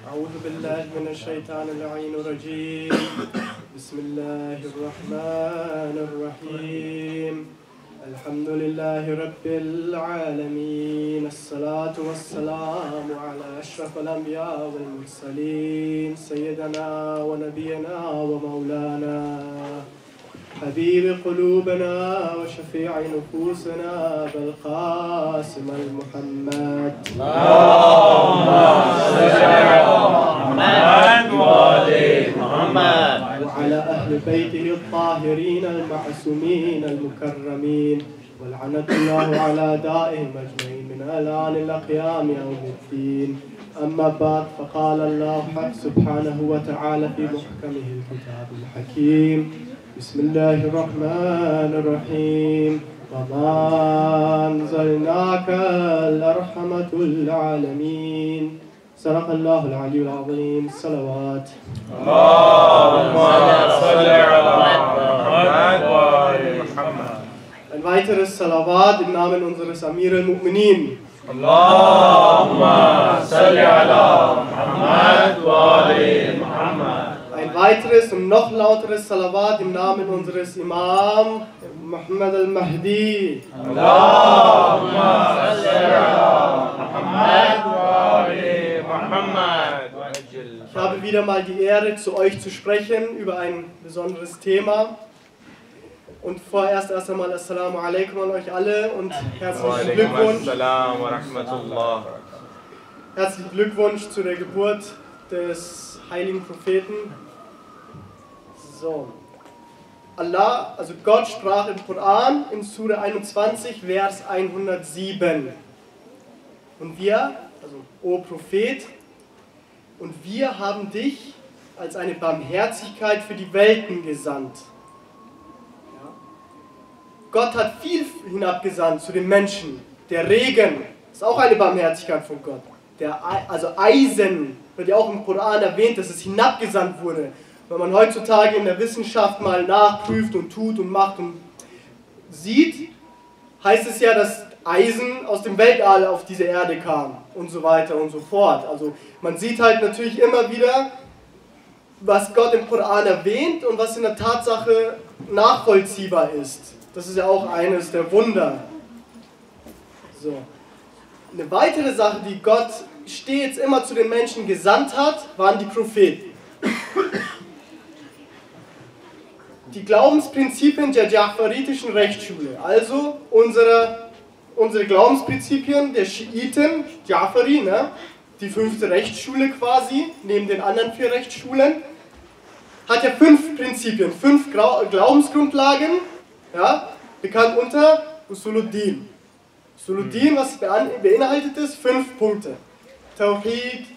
أعوذ بالله من الشيطان اللعين الرجيم بسم الله الرحمن الرحيم الحمد لله رب العالمين الصلاة والسلام على أشرف الأنبياء والمرسلين سيدنا ونبينا ومولانا حبيب قلوبنا وشفيع نفوسنا بالقاسم المحمد اللهم صل على محمد وآل محمد وعلى أهل بيته الطاهرين المعصومين المكرمين ولعنة الله على دائهم أجمعين من الآن إلى قيام يوم الدين أما بعد فقال الله سبحانه وتعالى في محكمه الكتاب الحكيم بسم الله الرحمن الرحيم وما أنزلناك إلا رحمة للعالمين صدق الله العلي العظيم الصلوات اللهم صل على محمد وآل محمد. Ein weiteres Salawat im Namen unseres Amir al-Mu'minin. Allahumma salli ala Muhammad wa ali Muhammad. Ein weiteres und noch lauteres Salawat im Namen unseres Imam Muhammad al-Mahdi. Allahumma salli ala Muhammad wa ali Muhammad. Ich habe wieder mal die Ehre, zu euch zu sprechen über ein besonderes Thema. Und vorerst erst einmal Assalamu alaikum an euch alle und herzlichen Glückwunsch. Assalam wa rahmatullah. Herzlichen Glückwunsch zu der Geburt des heiligen Propheten. So. Allah, also Gott sprach im Koran in Surah 21, Vers 107. Und wir, also O Prophet, und wir haben dich als eine Barmherzigkeit für die Welten gesandt. Ja. Gott hat viel hinabgesandt zu den Menschen. Der Regen ist auch eine Barmherzigkeit von Gott. Also Eisen wird ja auch im Koran erwähnt, dass es hinabgesandt wurde. Wenn man heutzutage in der Wissenschaft mal nachprüft und tut und macht und sieht, heißt es ja, dass Eisen aus dem Weltall auf diese Erde kam und so weiter und so fort. Also man sieht halt natürlich immer wieder, was Gott im Koran erwähnt und was in der Tatsache nachvollziehbar ist. Das ist ja auch eines der Wunder. So. Eine weitere Sache, die Gott stets immer zu den Menschen gesandt hat, waren die Propheten. Die Glaubensprinzipien der Ja'faritischen Rechtsschule, also unsere Glaubensprinzipien der Schiiten, Ja'fari, ne? Die 5. Rechtsschule quasi, neben den anderen 4 Rechtsschulen, hat ja 5 Prinzipien, 5 Glaubensgrundlagen, ja? Bekannt unter Usuluddin. Usuluddin, was beinhaltet es? 5 Punkte. Tawhid,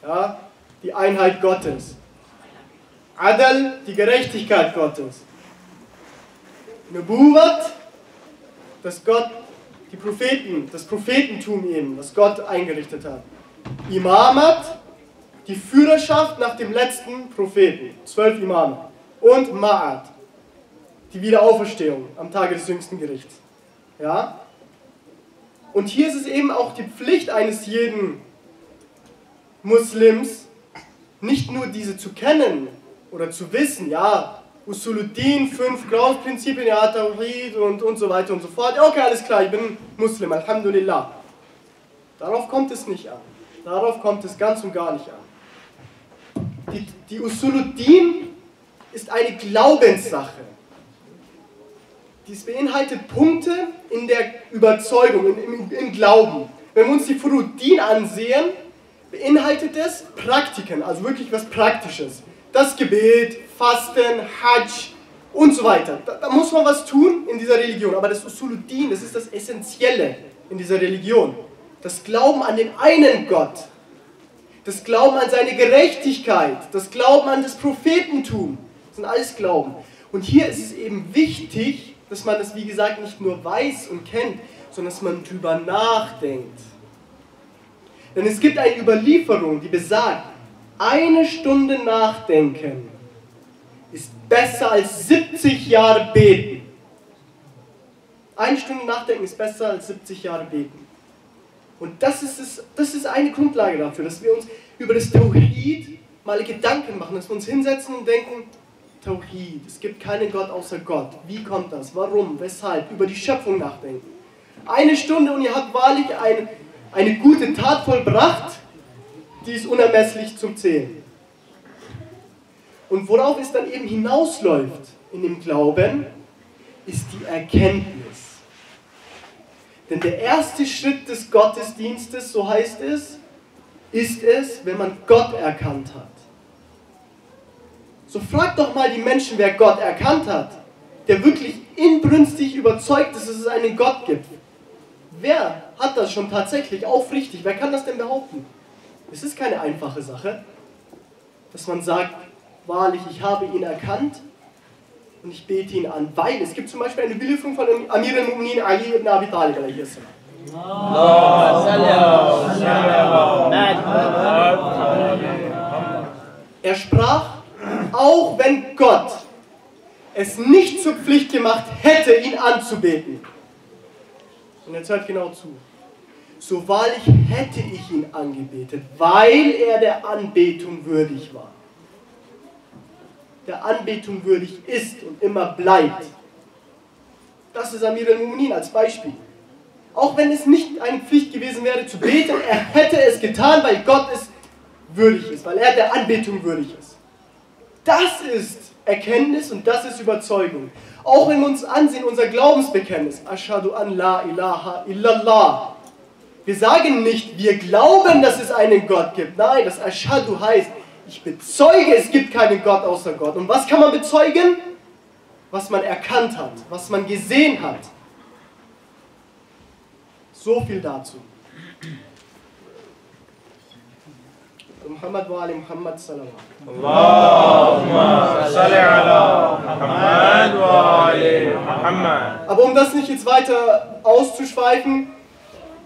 ja? Die Einheit Gottes. Adal, die Gerechtigkeit Gottes. Nubuwat, dass Gott die Propheten, das Prophetentum eben, was Gott eingerichtet hat. Imamat, die Führerschaft nach dem letzten Propheten, 12 Imame. Und Ma'at, die Wiederauferstehung am Tage des jüngsten Gerichts. Ja? Und hier ist es eben auch die Pflicht eines jeden Muslims, nicht nur diese zu kennen oder zu wissen, ja, Usuluddin, 5 Glaubensprinzipien, ja, Tawhid und so weiter und so fort. Ja, okay, alles klar, ich bin Muslim, Alhamdulillah. Darauf kommt es nicht an. Darauf kommt es ganz und gar nicht an. Die Usuluddin ist eine Glaubenssache. Dies beinhaltet Punkte in der Überzeugung, im Glauben. Wenn wir uns die Furuddin ansehen, beinhaltet es Praktiken, also wirklich was Praktisches. Das Gebet, Fasten, Hajj und so weiter. Da muss man was tun in dieser Religion. Aber das Usuluddin, das ist das Essentielle in dieser Religion. Das Glauben an den einen Gott. Das Glauben an seine Gerechtigkeit. Das Glauben an das Prophetentum. Das sind alles Glauben. Und hier ist es eben wichtig, dass man das, wie gesagt, nicht nur weiß und kennt, sondern dass man drüber nachdenkt. Denn es gibt eine Überlieferung, die besagt, 1 Stunde nachdenken ist besser als 70 Jahre beten. 1 Stunde nachdenken ist besser als 70 Jahre beten. Und das ist eine Grundlage dafür, dass wir uns über das Tawhid mal Gedanken machen, dass wir uns hinsetzen und denken, Tawhid, es gibt keinen Gott außer Gott. Wie kommt das? Warum? Weshalb? Über die Schöpfung nachdenken. 1 Stunde und ihr habt wahrlich eine gute Tat vollbracht, die ist unermesslich zum Zählen. Und worauf es dann eben hinausläuft in dem Glauben, ist die Erkenntnis. Denn der erste Schritt des Gottesdienstes, so heißt es, ist es, wenn man Gott erkannt hat. So fragt doch mal die Menschen, wer Gott erkannt hat, der wirklich inbrünstig überzeugt ist, dass es einen Gott gibt. Wer hat das schon tatsächlich aufrichtig? Wer kann das denn behaupten? Es ist keine einfache Sache, dass man sagt, wahrlich, ich habe ihn erkannt und ich bete ihn an, weil es gibt zum Beispiel eine Überlieferung von Amir al-Mu'minin Ali ibn Abi Talib a.s. Er sprach, auch wenn Gott es nicht zur Pflicht gemacht hätte, ihn anzubeten. Und jetzt hört genau zu. So wahrlich hätte ich ihn angebetet, weil er der Anbetung würdig war. Der Anbetung würdig ist und immer bleibt. Das ist Amir al-Mu'minin als Beispiel. Auch wenn es nicht eine Pflicht gewesen wäre zu beten, er hätte es getan, weil Gott es würdig ist, weil er der Anbetung würdig ist. Das ist Erkenntnis und das ist Überzeugung. Auch wenn wir uns ansehen, unser Glaubensbekenntnis, Ashhadu an la ilaha illallah. Wir sagen nicht, wir glauben, dass es einen Gott gibt. Nein, das Ashhadu heißt, ich bezeuge, es gibt keinen Gott außer Gott. Und was kann man bezeugen? Was man erkannt hat, was man gesehen hat. So viel dazu. Muhammad wa ali Muhammad salawat. Allahumma salli ala Muhammad wa ali Muhammad. Aber um das nicht jetzt weiter auszuschweifen,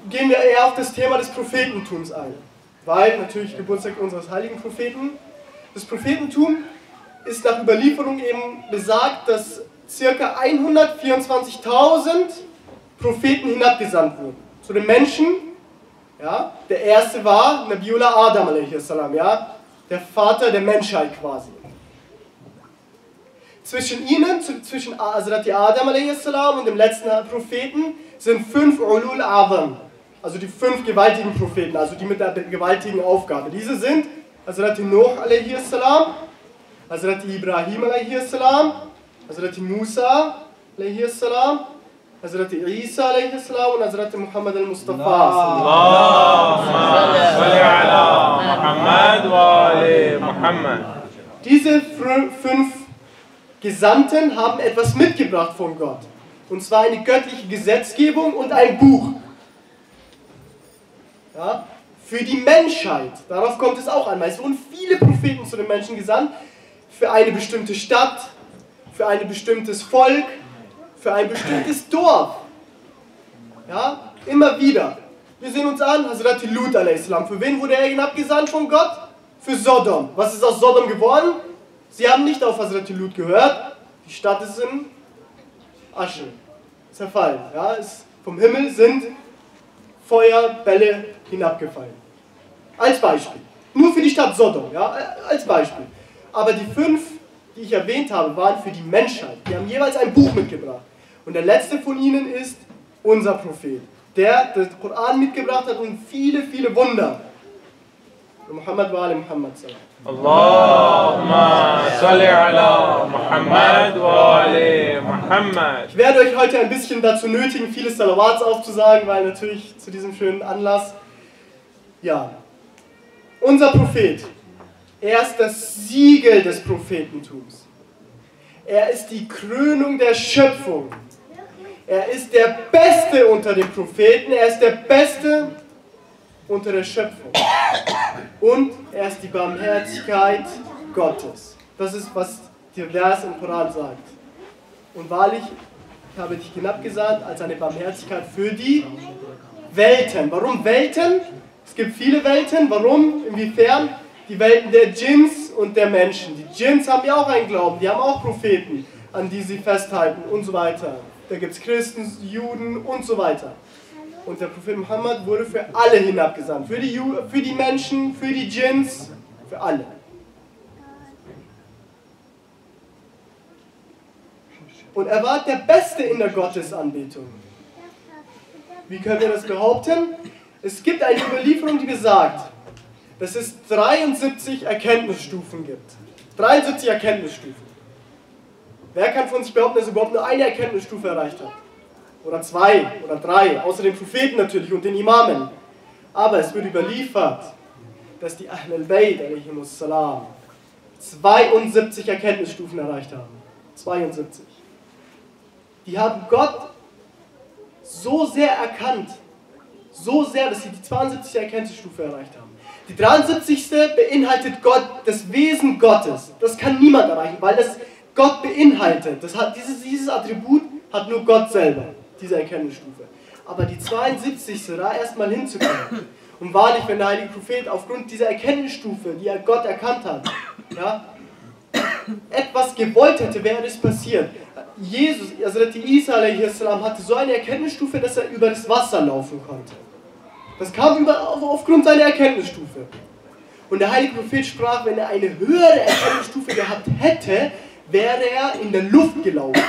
gehen wir eher auf das Thema des Prophetentums ein. Weil natürlich Geburtstag unseres heiligen Propheten. Das Prophetentum ist nach Überlieferung eben besagt, dass ca. 124.000 Propheten hinabgesandt wurden. Zu den Menschen. Ja, der erste war Nabiullah Adam a.s., ja, der Vater der Menschheit quasi. Zwischen ihnen, zwischen Hazrati Adam a.s. und dem letzten Propheten, sind 5 Ulul Azam, also die 5 gewaltigen Propheten, also die mit der gewaltigen Aufgabe. Diese sind Hazrati Nuh a.s., Hazrati Ibrahim a.s., Hazrati Musa a.s., Hazrati Isa a.s. und Hazrati Muhammad al-Mustafa. Allahumma salli ala Muhammad wa ali Muhammad. Diese 5 Gesandten haben etwas mitgebracht von Gott. Und zwar eine göttliche Gesetzgebung und ein Buch. Ja, für die Menschheit. Darauf kommt es auch an. Es wurden viele Propheten zu den Menschen gesandt. Für eine bestimmte Stadt, für ein bestimmtes Volk, für ein bestimmtes Dorf. Ja, immer wieder. Wir sehen uns an, Hazrati Lut a.s. Für wen wurde er hinabgesandt von Gott? Für Sodom. Was ist aus Sodom geworden? Sie haben nicht auf Hazrati Lut gehört. Die Stadt ist in Asche. Zerfallen. Ja, vom Himmel sind Feuerbälle hinabgefallen. Als Beispiel. Nur für die Stadt Sodom. Ja, als Beispiel. Aber die 5, die ich erwähnt habe, waren für die Menschheit. Die haben jeweils ein Buch mitgebracht. Und der letzte von ihnen ist unser Prophet, der den Koran mitgebracht hat und viele, viele Wunder. Muhammad wa ali Muhammad sallam. Allahumma salli ala Muhammad wa ali Muhammad. Ich werde euch heute ein bisschen dazu nötigen, viele Salawats aufzusagen, weil natürlich zu diesem schönen Anlass, ja, unser Prophet, er ist das Siegel des Prophetentums. Er ist die Krönung der Schöpfung. Er ist der Beste unter den Propheten, er ist der Beste unter der Schöpfung. Und er ist die Barmherzigkeit Gottes. Das ist, was der Vers im Koran sagt. Und wahrlich, ich habe dich hinabgesandt als eine Barmherzigkeit für die Welten. Warum Welten? Es gibt viele Welten. Warum? Inwiefern? Die Welten der Djinns und der Menschen. Die Djinns haben ja auch einen Glauben, die haben auch Propheten, an die sie festhalten und so weiter. Da gibt es Christen, Juden und so weiter. Und der Prophet Muhammad wurde für alle hinabgesandt. Für die Menschen, für die Djinns, für alle. Und er war der Beste in der Gottesanbetung. Wie können wir das behaupten? Es gibt eine Überlieferung, die besagt, dass es 73 Erkenntnisstufen gibt. 73 Erkenntnisstufen. Wer kann von sich behaupten, dass er überhaupt nur eine Erkenntnisstufe erreicht hat? Oder 2 oder 3, außer den Propheten natürlich und den Imamen. Aber es wird überliefert, dass die Ahl al-Bayt, 72 Erkenntnisstufen erreicht haben. 72. Die haben Gott so sehr erkannt, so sehr, dass sie die 72. Erkenntnisstufe erreicht haben. Die 73. beinhaltet Gott, das Wesen Gottes. Das kann niemand erreichen, weil das Gott beinhaltet. Dieses Attribut hat nur Gott selber, diese Erkenntnisstufe. Aber die 72. da erstmal hinzukommen. Und wahrlich, wenn der heilige Prophet aufgrund dieser Erkenntnisstufe, die er Gott erkannt hat, ja, etwas gewollt hätte, wäre das passiert. Jesus, also Isa a.s. hatte so eine Erkenntnisstufe, dass er über das Wasser laufen konnte. Das kam aufgrund seiner Erkenntnisstufe. Und der heilige Prophet sprach, wenn er eine höhere Erkenntnisstufe gehabt hätte, wäre er in der Luft gelaufen.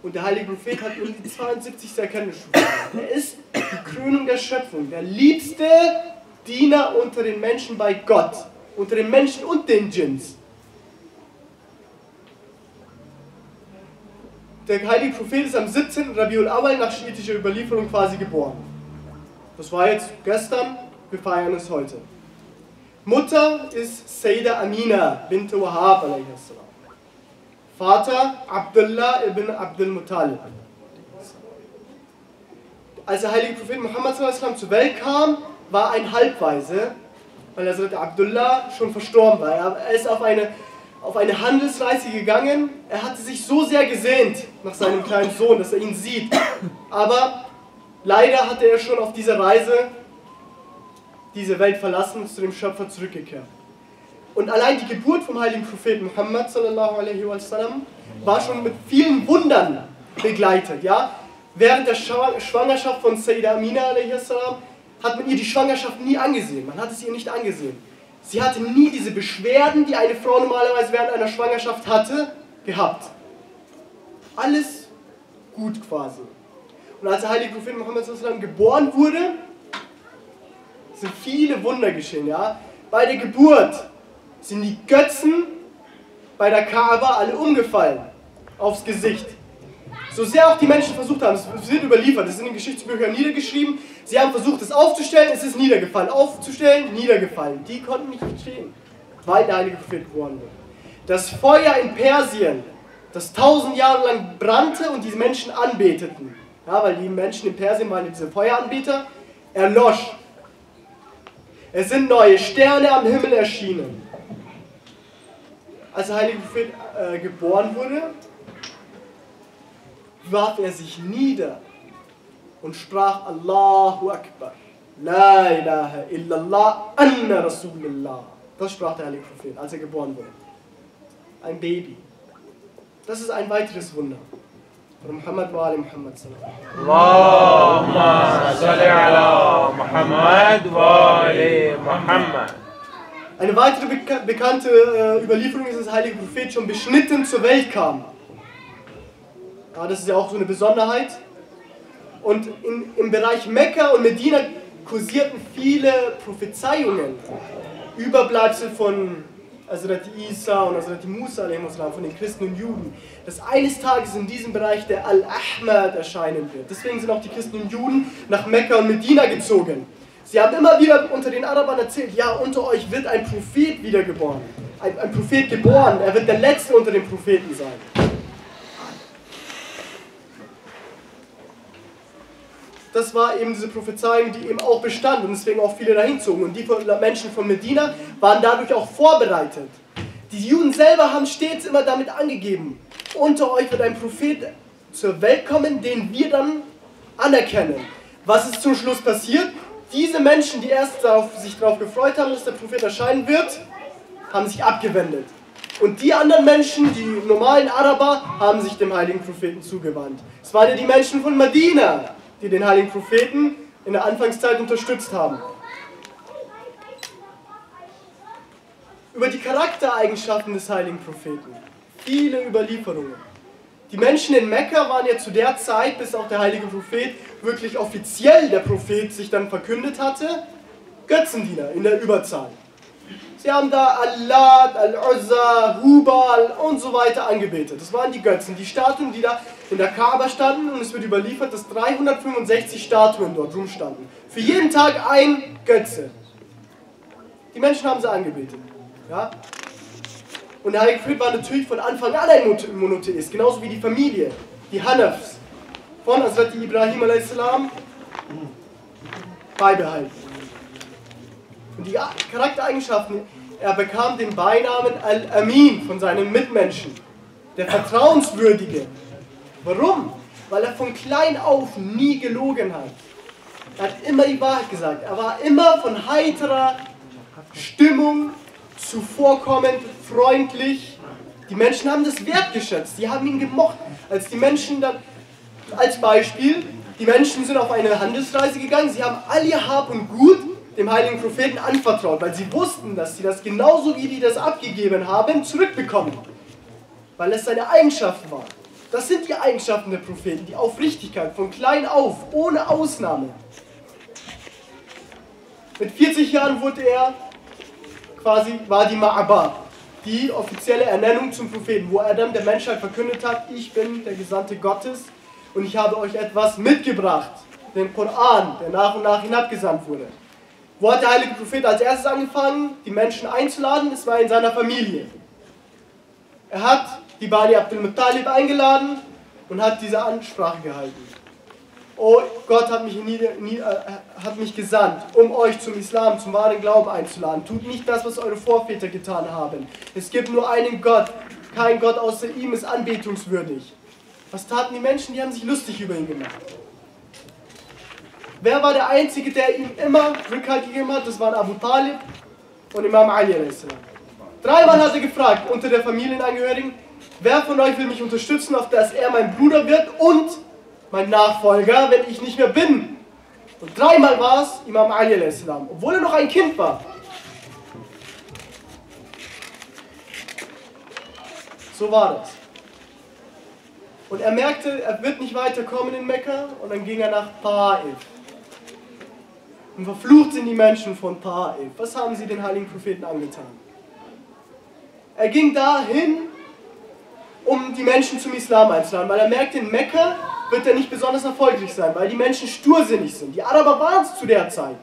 Und der heilige Prophet hat nur die 72. Erkenntnisstufe. Er ist die Krönung der Schöpfung, der liebste Diener unter den Menschen bei Gott, unter den Menschen und den Djinns. Der heilige Prophet ist am 17. Rabiul Awwal nach schiitischer Überlieferung quasi geboren. Das war jetzt gestern, wir feiern es heute. Mutter ist Sayyida Amina bint Wahab a.s. Vater Abdullah ibn Abdul Muttalib. Als der heilige Prophet Muhammad zur Welt kam, war ein Halbwaise, weil Abdullah schon verstorben war. Er ist auf eine Handelsreise gegangen. Er hatte sich so sehr gesehnt nach seinem kleinen Sohn, dass er ihn sieht. Aber leider hatte er schon auf dieser Reise diese Welt verlassen und zu dem Schöpfer zurückgekehrt. Und allein die Geburt vom heiligen Propheten Muhammad sallallahu alaihi wasallam war schon mit vielen Wundern begleitet. Ja? Während der Schwangerschaft von Sayyida Amina a.s. hat man ihr die Schwangerschaft nie angesehen. Man hat es ihr nicht angesehen. Sie hatte nie diese Beschwerden, die eine Frau normalerweise während einer Schwangerschaft hatte, gehabt. Alles gut quasi. Und als der heilige Prophet Muhammad geboren wurde, sind viele Wunder geschehen. Ja? Bei der Geburt sind die Götzen bei der Kaaba alle umgefallen, aufs Gesicht. So sehr auch die Menschen versucht haben, es wird überliefert, es ist in den Geschichtsbüchern niedergeschrieben, sie haben versucht es aufzustellen, es ist niedergefallen, aufzustellen, niedergefallen. Die konnten nicht stehen, weil der heilige Prophet geboren wurde. Das Feuer in Persien, das 1000 Jahre lang brannte und die Menschen anbeteten, ja, weil die Menschen in Persien waren diese Feueranbeter, erlosch. Es sind neue Sterne am Himmel erschienen. Als der heilige Prophet geboren wurde, warf er sich nieder und sprach Allahu Akbar, La ilaha illallah, anna Rasulullah. Das sprach der heilige Prophet, als er geboren wurde. Ein Baby. Das ist ein weiteres Wunder. Muhammad wa ali Muhammad Allahumma salli ala Muhammad wa ali Muhammad. Eine weitere bekannte Überlieferung ist, dass der heilige Prophet schon beschnitten zur Welt kam. Ja, das ist ja auch so eine Besonderheit. Und im Bereich Mekka und Medina kursierten viele Prophezeiungen, Überbleibsel von Hazrat Isa und Hazrat Musa von den Christen und Juden, dass eines Tages in diesem Bereich der Al-Ahmad erscheinen wird. Deswegen sind auch die Christen und Juden nach Mekka und Medina gezogen. Sie haben immer wieder unter den Arabern erzählt, ja, unter euch wird ein Prophet wiedergeboren. Ein Prophet geboren, er wird der Letzte unter den Propheten sein. Das war eben diese Prophezeiung, die eben auch bestand und deswegen auch viele dahin zogen. Und die Menschen von Medina waren dadurch auch vorbereitet. Die Juden selber haben stets immer damit angegeben, unter euch wird ein Prophet zur Welt kommen, den wir dann anerkennen. Was ist zum Schluss passiert? Diese Menschen, die erst sich darauf gefreut haben, dass der Prophet erscheinen wird, haben sich abgewendet. Und die anderen Menschen, die normalen Araber, haben sich dem heiligen Propheten zugewandt. Es waren ja die Menschen von Medina, die den heiligen Propheten in der Anfangszeit unterstützt haben. Über die Charaktereigenschaften des heiligen Propheten. Viele Überlieferungen. Die Menschen in Mekka waren ja zu der Zeit, bis auch der heilige Prophet wirklich offiziell der Prophet sich dann verkündet hatte, Götzendiener in der Überzahl. Sie haben da Allat, Al-Uzza, Hubal und so weiter angebetet. Das waren die Götzen, die Statuen, die da in der Kaaba standen, und es wird überliefert, dass 365 Statuen dort rumstanden. Für jeden Tag ein Götze. Die Menschen haben sie angebetet. Ja? Und der heilige Prophet war natürlich von Anfang an ein Monotheist, genauso wie die Familie, die Hanafs, von Hazrat Ibrahim a.s. beibehalten. Und die Charaktereigenschaften, er bekam den Beinamen Al-Amin von seinen Mitmenschen, der Vertrauenswürdige. Warum? Weil er von klein auf nie gelogen hat. Er hat immer die Wahrheit gesagt. Er war immer von heiterer Stimmung, zuvorkommend, freundlich. Die Menschen haben das wertgeschätzt, die haben ihn gemocht. Als die Menschen dann, als Beispiel, die Menschen sind auf eine Handelsreise gegangen, sie haben all ihr Hab und Gut dem heiligen Propheten anvertraut, weil sie wussten, dass sie das genauso wie die das abgegeben haben, zurückbekommen. Weil es seine Eigenschaften waren. Das sind die Eigenschaften der Propheten, die Aufrichtigkeit, von klein auf, ohne Ausnahme. Mit 40 Jahren wurde er quasi Wadi Ma'aba, die offizielle Ernennung zum Propheten, wo er dann der Menschheit verkündet hat, ich bin der Gesandte Gottes und ich habe euch etwas mitgebracht, den Koran, der nach und nach hinabgesandt wurde. Wo hat der heilige Prophet als erstes angefangen, die Menschen einzuladen? Es war in seiner Familie. Er hat die Bani Abdul Muttalib eingeladen und hat diese Ansprache gehalten. Oh, Gott hat mich gesandt, um euch zum Islam, zum wahren Glauben einzuladen. Tut nicht das, was eure Vorväter getan haben. Es gibt nur einen Gott. Kein Gott außer ihm ist anbetungswürdig. Was taten die Menschen? Die haben sich lustig über ihn gemacht. Wer war der Einzige, der ihm immer Rückhalt gegeben hat? Das waren Abu Talib und Imam Ali a.s. Dreimal hat er gefragt unter der Familienangehörigen, wer von euch will mich unterstützen, auf dass er mein Bruder wird und mein Nachfolger, wenn ich nicht mehr bin. Und dreimal war es Imam Ali a.s., obwohl er noch ein Kind war. So war das. Und er merkte, er wird nicht weiterkommen in Mekka, und dann ging er nach Taif. Und verflucht sind die Menschen von Taif. Was haben sie den heiligen Propheten angetan? Er ging dahin, um die Menschen zum Islam einzuladen, weil er merkte, in Mekka wird er nicht besonders erfolgreich sein, weil die Menschen stursinnig sind. Die Araber waren es zu der Zeit.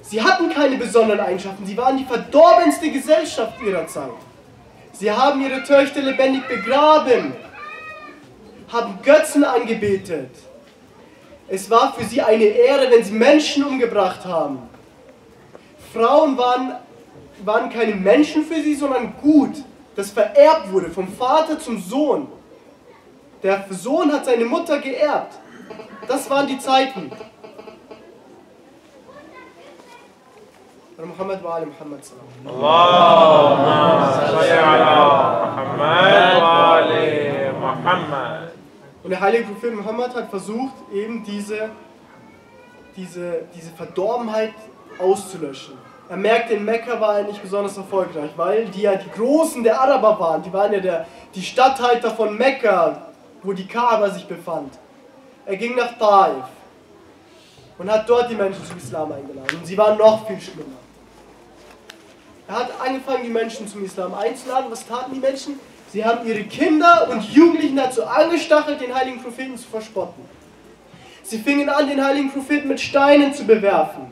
Sie hatten keine besonderen Eigenschaften, sie waren die verdorbenste Gesellschaft ihrer Zeit. Sie haben ihre Töchter lebendig begraben, haben Götzen angebetet. Es war für sie eine Ehre, wenn sie Menschen umgebracht haben. Frauen waren keine Menschen für sie, sondern Gut, das vererbt wurde vom Vater zum Sohn. Der Sohn hat seine Mutter geerbt. Das waren die Zeiten. Muhammad wa ali Muhammad sallallahu alaihi wasallam. Und der heilige Prophet Muhammad hat versucht, eben diese Verdorbenheit auszulöschen. Er merkte, in Mekka war er nicht besonders erfolgreich, weil die ja die Großen der Araber waren. Die waren ja die Statthalter von Mekka, wo die Kaaba sich befand. Er ging nach Taif und hat dort die Menschen zum Islam eingeladen. Und sie waren noch viel schlimmer. Er hat angefangen, die Menschen zum Islam einzuladen. Was taten die Menschen? Sie haben ihre Kinder und Jugendlichen dazu angestachelt, den heiligen Propheten zu verspotten. Sie fingen an, den heiligen Propheten mit Steinen zu bewerfen.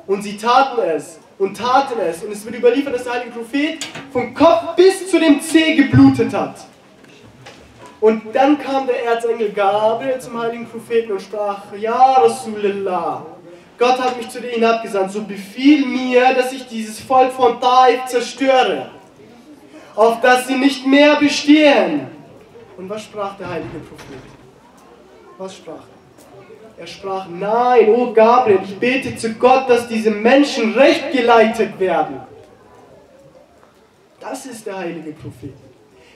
Und sie taten es und taten es. Und es wird überliefert, dass der heilige Prophet vom Kopf bis zu dem Zeh geblutet hat. Und dann kam der Erzengel Gabriel zum heiligen Propheten und sprach, Ja Rasulullah, Gott hat mich zu dir hinabgesandt, so befiehl mir, dass ich dieses Volk von Taif zerstöre, auf dass sie nicht mehr bestehen. Und was sprach der heilige Prophet? Was sprach er? Er sprach, nein, oh Gabriel, ich bete zu Gott, dass diese Menschen recht geleitet werden. Das Das ist der heilige Prophet.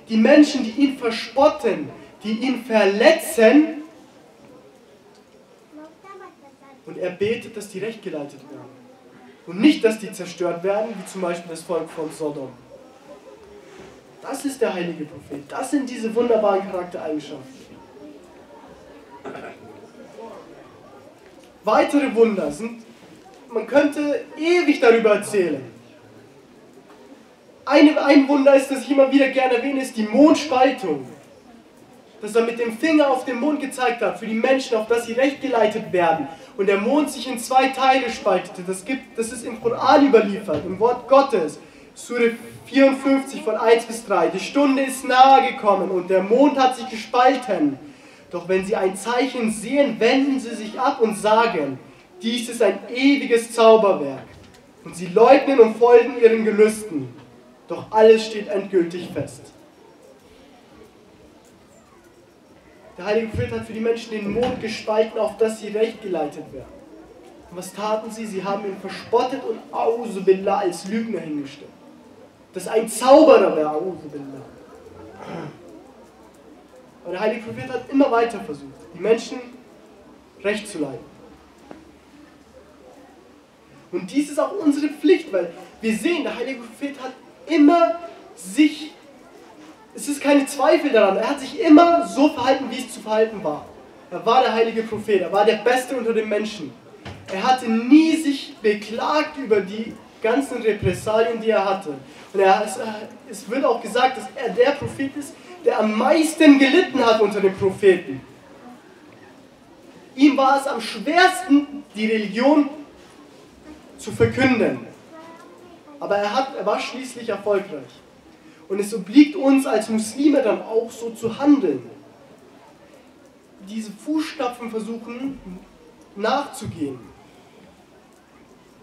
Die Menschen, die ihn verspotten, die ihn verletzen, und er betet, dass die rechtgeleitet werden. Und nicht, dass die zerstört werden, wie zum Beispiel das Volk von Sodom. Das ist der heilige Prophet. Das sind diese wunderbaren Charaktereigenschaften. Weitere Wunder sind, man könnte ewig darüber erzählen. Ein Wunder ist, das ich immer wieder gerne erwähne, ist die Mondspaltung. Dass er mit dem Finger auf den Mond gezeigt hat, für die Menschen, auf dass sie rechtgeleitet werden. Und der Mond sich in 2 Teile spaltete. Das ist im Koran überliefert, im Wort Gottes. Surah 54 von 1 bis 3. Die Stunde ist nahe gekommen und der Mond hat sich gespalten. Doch wenn sie ein Zeichen sehen, wenden sie sich ab und sagen, dies ist ein ewiges Zauberwerk. Und sie leugnen und folgen ihren Gelüsten. Doch alles steht endgültig fest. Der heilige Prophet hat für die Menschen den Mond gespalten, auf dass sie rechtgeleitet werden. Und was taten sie? Sie haben ihn verspottet und A'udhu Billah als Lügner hingestellt. Dass ein Zauberer wäre, A'udhu Billah. Aber der heilige Prophet hat immer weiter versucht, die Menschen recht zu leiten. Und dies ist auch unsere Pflicht, weil wir sehen, der heilige Prophet hat immer es ist keine Zweifel daran, er hat sich immer so verhalten, wie es zu verhalten war. Er war der heilige Prophet, er war der Beste unter den Menschen. Er hatte nie sich beklagt über die ganzen Repressalien, die er hatte. Und es wird auch gesagt, dass er der Prophet ist, der am meisten gelitten hat unter den Propheten. Ihm war es am schwersten, die Religion zu verkünden. Aber er war schließlich erfolgreich. Und es obliegt uns als Muslime dann auch so zu handeln. Diese Fußstapfen versuchen nachzugehen.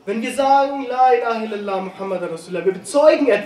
Wenn wir sagen, La ilaha illallah Muhammad Rasulullah, wir bezeugen etwas.